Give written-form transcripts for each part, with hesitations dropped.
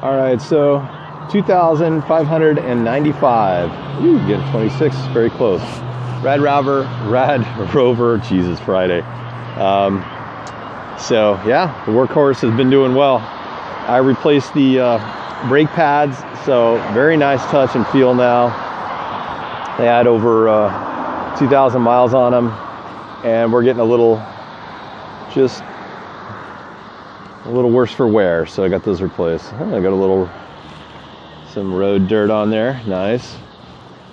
All right, so 2,595. Ooh, getting 26, very close. Rad Rover, Jesus, Friday. So yeah, the workhorse has been doing well. I replaced the brake pads, so very nice touch and feel now. They had over 2,000 miles on them, and we're getting a little worse for wear, so I got those replaced. I got some road dirt on there, nice.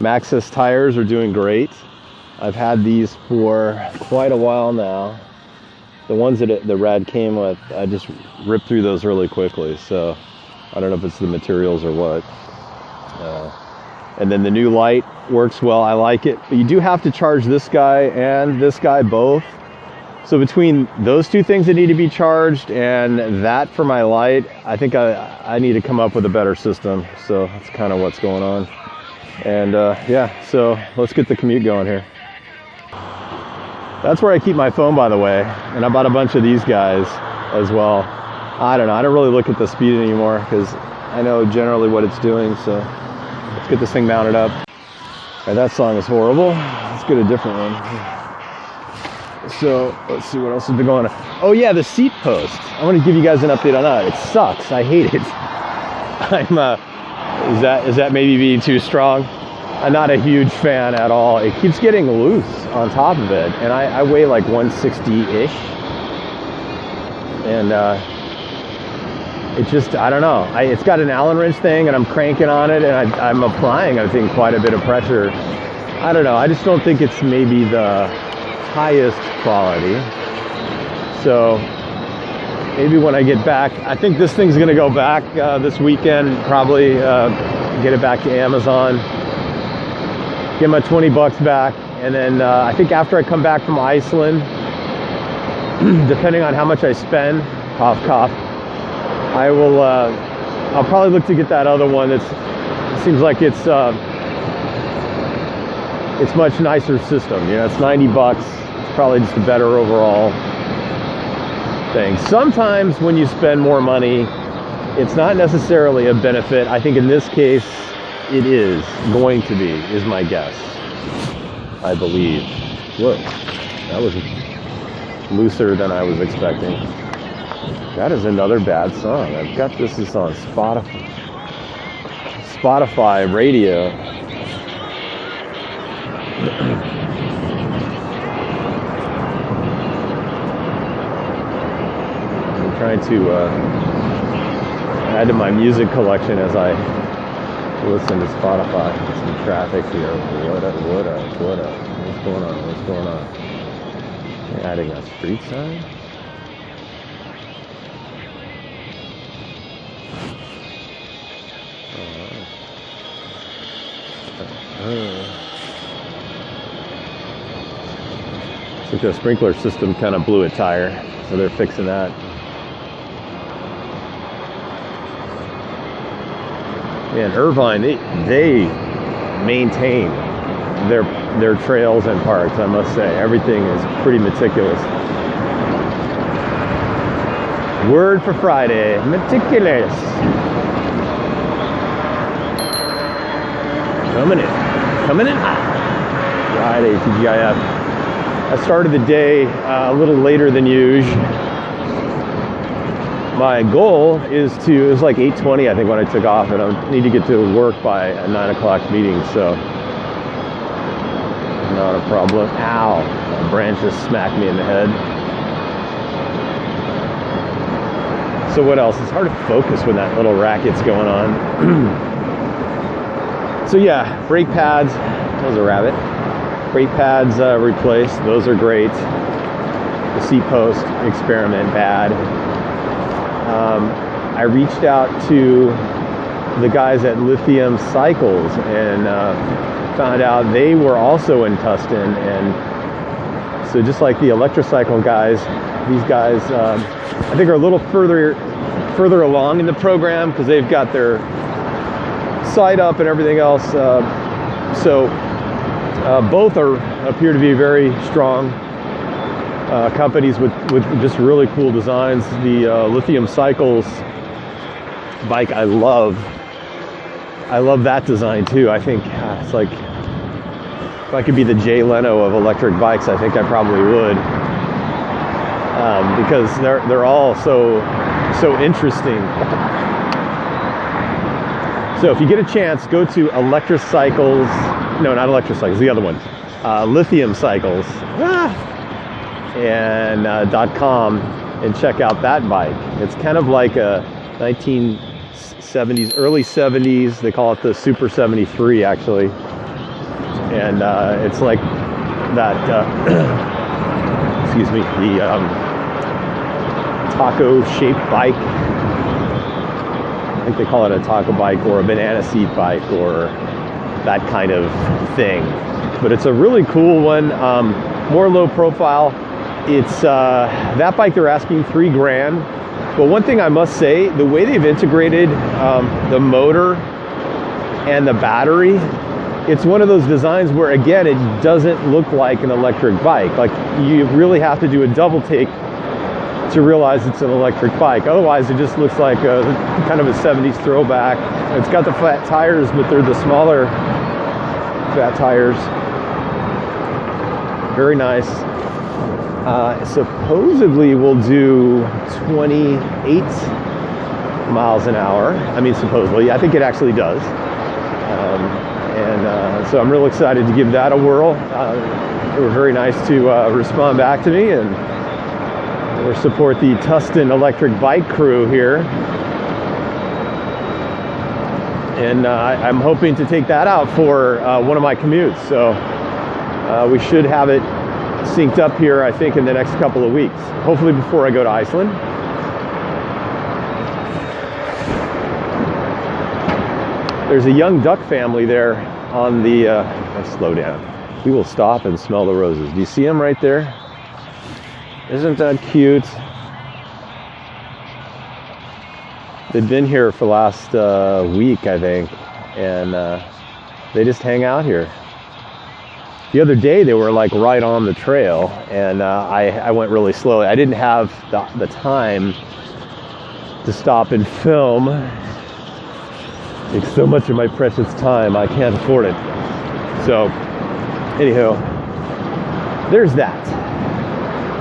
Maxxis tires are doing great. I've had these for quite a while now. The ones that the Rad came with, I just ripped through those really quickly, so I don't know if it's the materials or what. And then the new light works well, I like it. But you do have to charge this guy and this guy both. So between those two things that need to be charged and that for my light, I think I need to come up with a better system. So that's kind of what's going on. And yeah, so let's get the commute going here. That's where I keep my phone, by the way. And I bought a bunch of these guys as well. I don't know, I don't really look at the speed anymore because I know generally what it's doing. So let's get this thing mounted up. Okay, that song is horrible. Let's get a different one. So let's see what else has been going on. Oh yeah, the seat post. I want to give you guys an update on that. It sucks. I hate it. Is that maybe being too strong? I'm not a huge fan at all. It keeps getting loose on top of it, and I weigh like 160-ish, and it just, I don't know. It's got an Allen wrench thing, and I'm cranking on it, and I'm applying, I think, quite a bit of pressure. I don't know. I just don't think it's maybe the highest quality. So maybe when I get back, I think this thing's gonna go back this weekend, probably get it back to Amazon, get my 20 bucks back, and then I think after I come back from Iceland, depending on how much I spend, cough cough, I'll probably look to get that other one. It seems like it's much nicer system. You know, it's 90 bucks. It's probably just a better overall thing. Sometimes when you spend more money, it's not necessarily a benefit. I think in this case, it is going to be, is my guess. I believe. Whoa, that was looser than I was expecting. That is another bad song. I've got this is on Spotify radio. I'm trying to add to my music collection as I listen to Spotify. Some traffic here. What up? What's going on? You're adding a street sign? I think the sprinkler system kind of blew a tire, so they're fixing that. Man, Irvine, they maintain their trails and parks, I must say. Everything is pretty meticulous. Word for Friday, meticulous. Coming in hot. Friday, TGIF. I started the day a little later than usual. My goal is it was like 8:20, I think, when I took off, and I need to get to work by a 9 o'clock meeting, so not a problem. Ow, a branch just smacked me in the head. So what else? It's hard to focus when that little racket's going on. So yeah, brake pads, that was a rabbit. Brake pads replaced, those are great. The seat post experiment, bad. I reached out to the guys at Lithium Cycles and found out they were also in Tustin, and so just like the Electrocycle guys, these guys I think are a little further along in the program because they've got their site up and everything else. So both appear to be very strong companies with just really cool designs. The Lithium Cycles bike I love that design too. I think it's like, if I could be the Jay Leno of electric bikes, I think I probably would, because they're all so interesting. So if you get a chance, go to Electrocycles. No, not Electrocycles. The other one, Lithium Cycles, and .com, and check out that bike. It's kind of like a 1970s, early 70s. They call it the Super 73, actually. And it's like that. Excuse me, the taco-shaped bike. I think they call it a taco bike or a banana seat bike or that kind of thing. But it's a really cool one, more low profile. It's that bike they're asking $3,000. But one thing I must say, the way they've integrated the motor and the battery, it's one of those designs where, again, it doesn't look like an electric bike. Like, you really have to do a double take to realize it's an electric bike. Otherwise, it just looks like a kind of a 70s throwback. It's got the flat tires, but they're the smaller fat tires. Very nice. Supposedly will do 28 miles an hour. I mean, supposedly. I think it actually does. So I'm real excited to give that a whirl. They were very nice to respond back to me and support the Tustin electric bike crew here. And I'm hoping to take that out for one of my commutes. So we should have it synced up here, I think, in the next couple of weeks. Hopefully before I go to Iceland. There's a young duck family there on the, let's slow down. We will stop and smell the roses. Do you see them right there? Isn't that cute? They've been here for the last week, I think, and they just hang out here. The other day, they were like right on the trail, and I went really slowly. I didn't have the time to stop and film. It's so much of my precious time, I can't afford it. So, anyhow, there's that.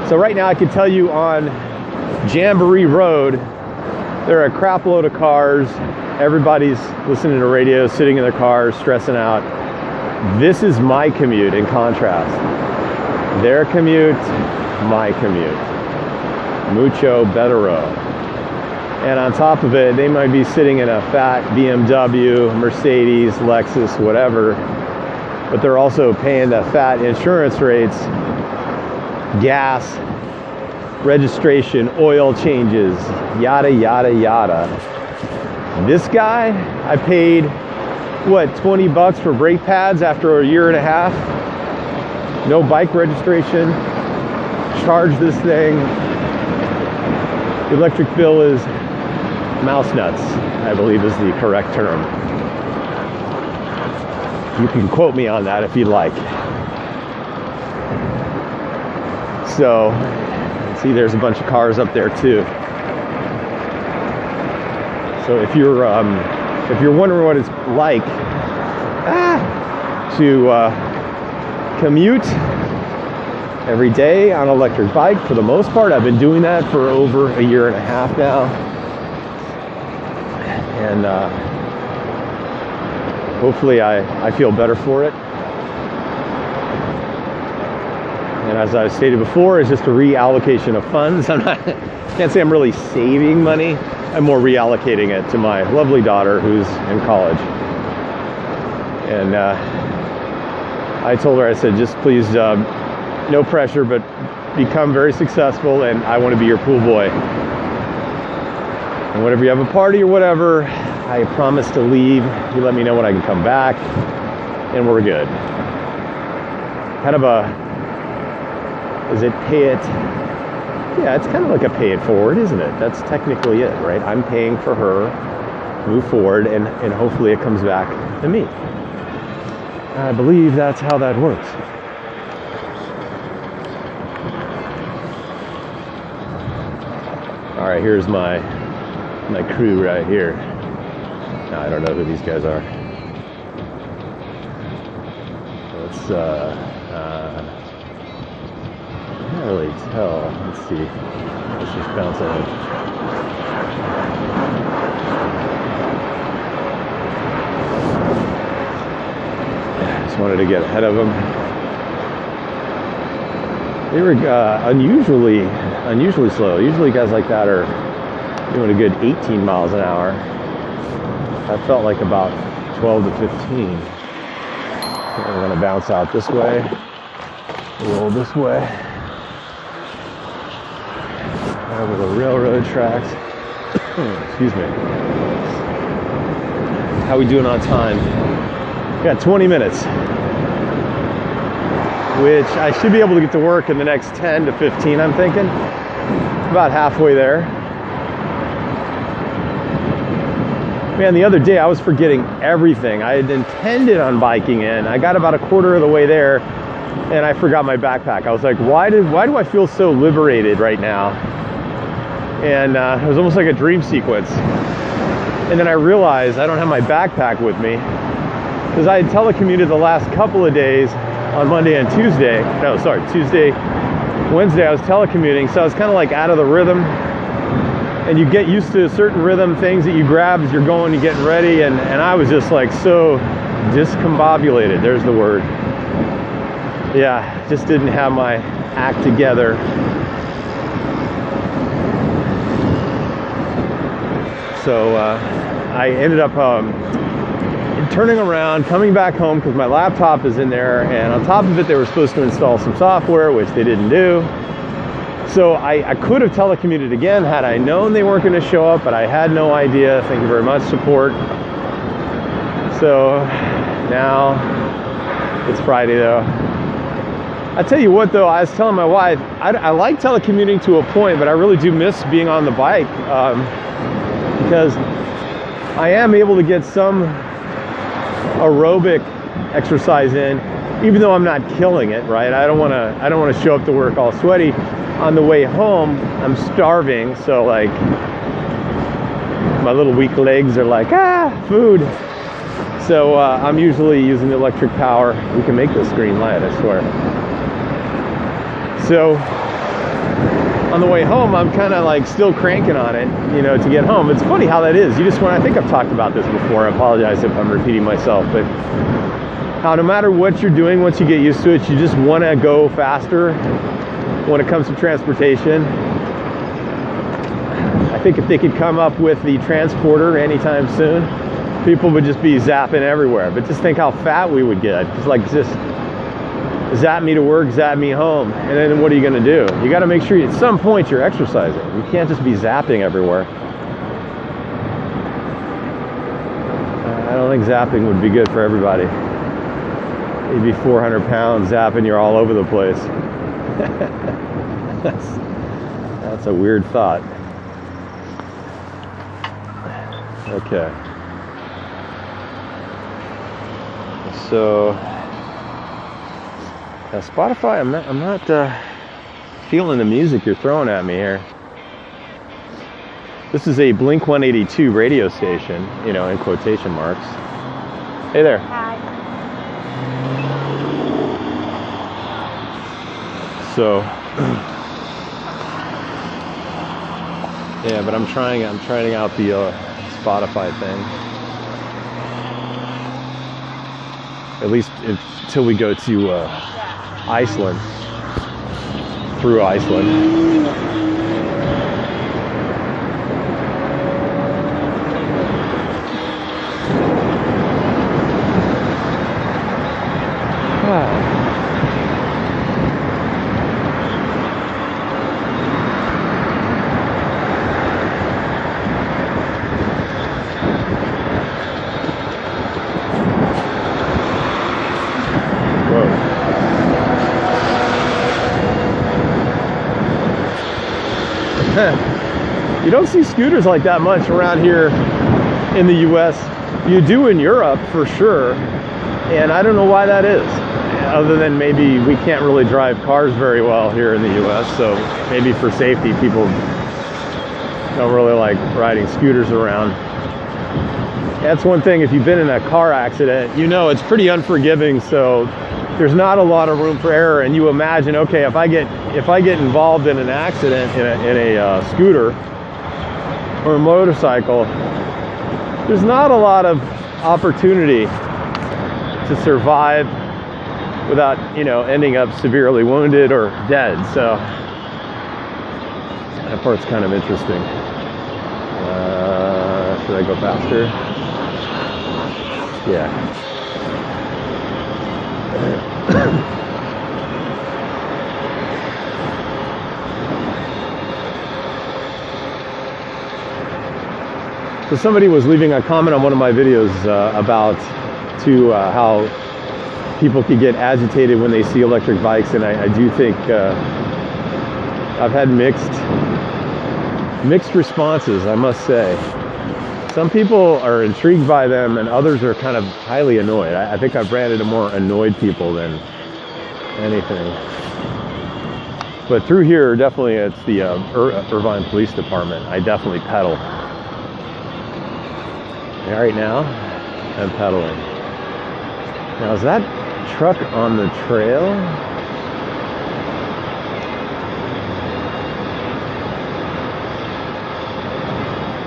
So right now I can tell you on Jamboree Road, there are a crap load of cars. Everybody's listening to radio, sitting in their cars, stressing out. This is my commute in contrast. Their commute, my commute. Mucho bettero. And on top of it, they might be sitting in a fat BMW, Mercedes, Lexus, whatever, but they're also paying the fat insurance rates, gas, registration, oil changes, yada, yada, yada. This guy, I paid, what, $20 for brake pads after a year and a half? No bike registration. Charge this thing. The electric bill is mouse nuts, I believe is the correct term. You can quote me on that if you'd like. So, see, there's a bunch of cars up there too. So if you're wondering what it's like to commute every day on an electric bike, for the most part, I've been doing that for over a year and a half now. And hopefully I feel better for it. And as I stated before, it's just a reallocation of funds. Can't say I'm really saving money. I'm more reallocating it to my lovely daughter who's in college. And I told her, I said, just please, no pressure, but become very successful, and I want to be your pool boy. And whenever you have a party or whatever, I promise to leave. You let me know when I can come back, and we're good. Kind of a, is it pay it? Yeah, it's kind of like a pay it forward, isn't it? That's technically it, right? I'm paying for her to move forward, and hopefully it comes back to me. I believe that's how that works. All right, here's my My crew right here. Now, I don't know who these guys are. Let's can't really tell. Let's see. Let's just bounce on it. Just wanted to get ahead of them. They were unusually slow. Usually guys like that are doing a good 18 miles an hour. I felt like about 12 to 15. We're going to bounce out this way, roll this way, over the railroad tracks. Excuse me. How we doing on time? We got 20 minutes, which I should be able to get to work in the next 10 to 15, I'm thinking. About halfway there. Man, the other day I was forgetting everything. I had intended on biking in. I got about a quarter of the way there and I forgot my backpack. I was like, why do I feel so liberated right now? And it was almost like a dream sequence. And then I realized I don't have my backpack with me because I had telecommuted the last couple of days on Monday and Tuesday. No, sorry, Tuesday, Wednesday I was telecommuting. So I was kind of like out of the rhythm. And you get used to certain rhythm things that you grab as you're going and getting ready. And I was just like so discombobulated. There's the word. Yeah, just didn't have my act together. So I ended up turning around, coming back home because my laptop is in there. And on top of it, they were supposed to install some software, which they didn't do. So I could have telecommuted again had I known they weren't going to show up, but I had no idea. Thank you very much, support. So now it's Friday though. I tell you what though, I was telling my wife, I like telecommuting to a point, but I really do miss being on the bike because I am able to get some aerobic exercise in, even though I'm not killing it, right? I don't want to show up to work all sweaty. On the way home, I'm starving, so like my little weak legs are like, food. So I'm usually using the electric power. We can make this green light, I swear. So on the way home, I'm kind of like still cranking on it, you know, to get home. It's funny how that is. I think I've talked about this before. I apologize if I'm repeating myself, but how no matter what you're doing, once you get used to it, you just want to go faster. When it comes to transportation, I think if they could come up with the transporter anytime soon, people would just be zapping everywhere. But just think how fat we would get. Just zap me to work, zap me home. And then what are you going to do? You got to make sure at some point you're exercising. You can't just be zapping everywhere. I don't think zapping would be good for everybody. You'd be 400 pounds zapping, you're all over the place. That's a weird thought. Okay. So Spotify, I'm not feeling the music you're throwing at me here. This is a Blink 182 radio station, you know, in quotation marks. Hey there. Hi. So yeah, but I'm trying out the Spotify thing. At least until we go to Iceland. Through Iceland. You don't see scooters like that much around here in the US. You do in Europe for sure, and I don't know why that is, other than maybe we can't really drive cars very well here in the US, so maybe for safety people Don't really like riding scooters around. That's one thing, if you've been in a car accident, you know it's pretty unforgiving, so there's not a lot of room for error. And you imagine, okay, if I get involved in an accident in a scooter or a motorcycle, there's not a lot of opportunity to survive without, you know, ending up severely wounded or dead. So that part's kind of interesting. Should I go faster? Yeah. So somebody was leaving a comment on one of my videos about how people can get agitated when they see electric bikes, and I do think I've had mixed responses, I must say. Some people are intrigued by them, and others are kind of highly annoyed. I think I've ran into more annoyed people than anything. But through here, definitely it's the Irvine Police Department. I definitely pedal. Right now, I'm pedaling. Now, is that truck on the trail?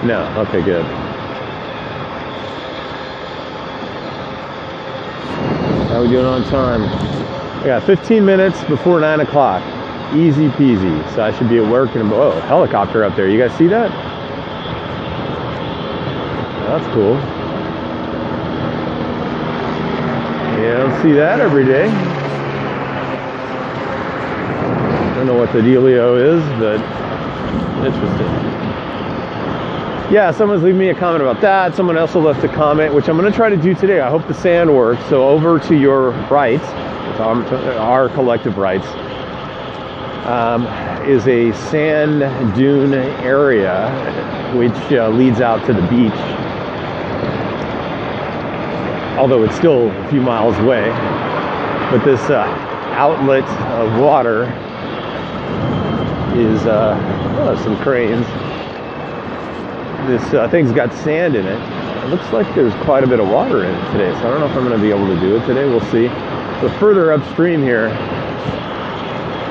No, okay, good. How are we doing on time? I got 15 minutes before 9 o'clock. Easy peasy. So I should be at work and, oh, helicopter up there. You guys see that? That's cool. You don't see that every day. I don't know what the dealio is, but interesting. Yeah, someone's leaving me a comment about that. Someone else left a comment, which I'm going to try to do today. I hope the sand works. So over to your right, our collective rights, is a sand dune area which leads out to the beach. Although it's still a few miles away. But this outlet of water is some cranes. This thing's got sand in it. It looks like there's quite a bit of water in it today, so I don't know if I'm going to be able to do it today. We'll see. But further upstream here,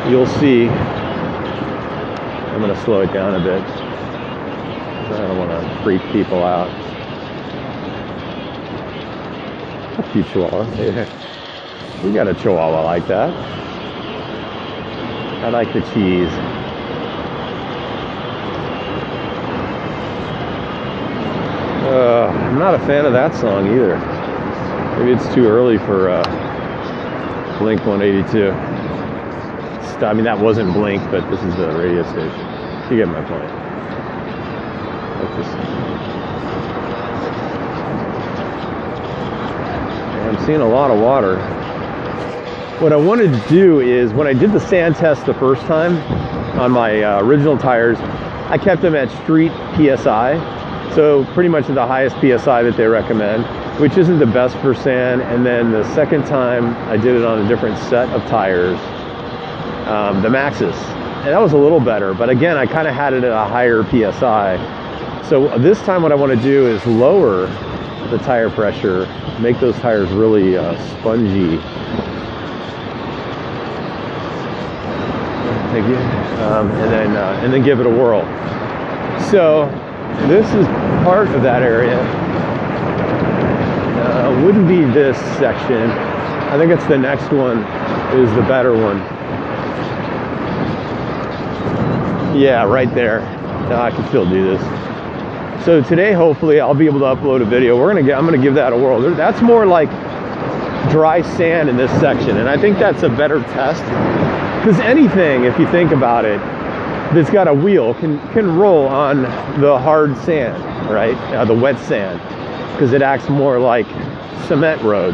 you'll see. I'm going to slow it down a bit. I don't want to freak people out. A cute chihuahua. We got a chihuahua like that. I like the cheese. I'm not a fan of that song either. Maybe it's too early for Blink 182. I mean, that wasn't Blink, but this is the radio station. You get my point. Like this. I'm seeing a lot of water. What I wanted to do is, when I did the sand test the first time on my original tires, I kept them at street PSI. So pretty much at the highest PSI that they recommend, which isn't the best for sand. And then the second time I did it on a different set of tires, the Maxxis, and that was a little better. But again, I kind of had it at a higher PSI. So this time what I want to do is lower the tire pressure, make those tires really spongy. Thank you. And then give it a whirl. So this is part of that area. Wouldn't be this section. I think it's the next one is the better one. Yeah, right there. I can still do this. So today, hopefully, I'll be able to upload a video. I'm gonna give that a whirl. That's more like dry sand in this section, and I think that's a better test. Because anything, if you think about it, that's got a wheel can roll on the hard sand, right? The wet sand, because it acts more like cement road.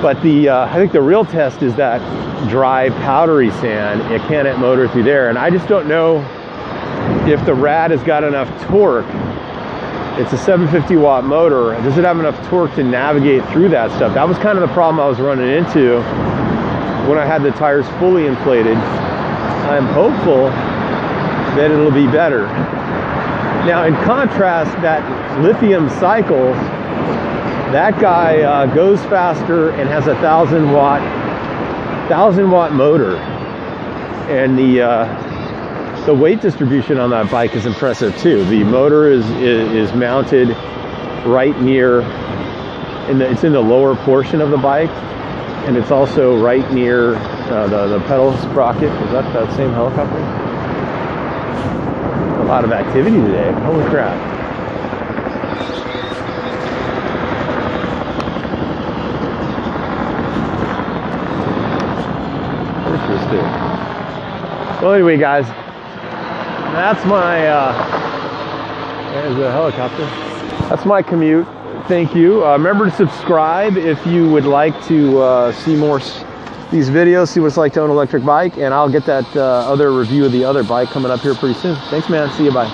But I think the real test is that dry, powdery sand. It can't motor through there, and I just don't know if the rad has got enough torque. It's a 750 watt motor. Does it have enough torque to navigate through that stuff? That was kind of the problem I was running into when I had the tires fully inflated. I'm hopeful that it'll be better. Now, in contrast, that lithium cycle, that guy goes faster and has a 1,000 watt motor, and the weight distribution on that bike is impressive too. The motor is mounted right near, it's in the lower portion of the bike, and it's also right near the pedal sprocket. Is that same helicopter? A lot of activity today. Holy crap. Interesting. Well, anyway, guys, that's my, there's a helicopter. That's my commute. Thank you. Remember to subscribe if you would like to see more these videos, see what it's like to own an electric bike, and I'll get that other review of the other bike coming up here pretty soon. Thanks, man. See you. Bye.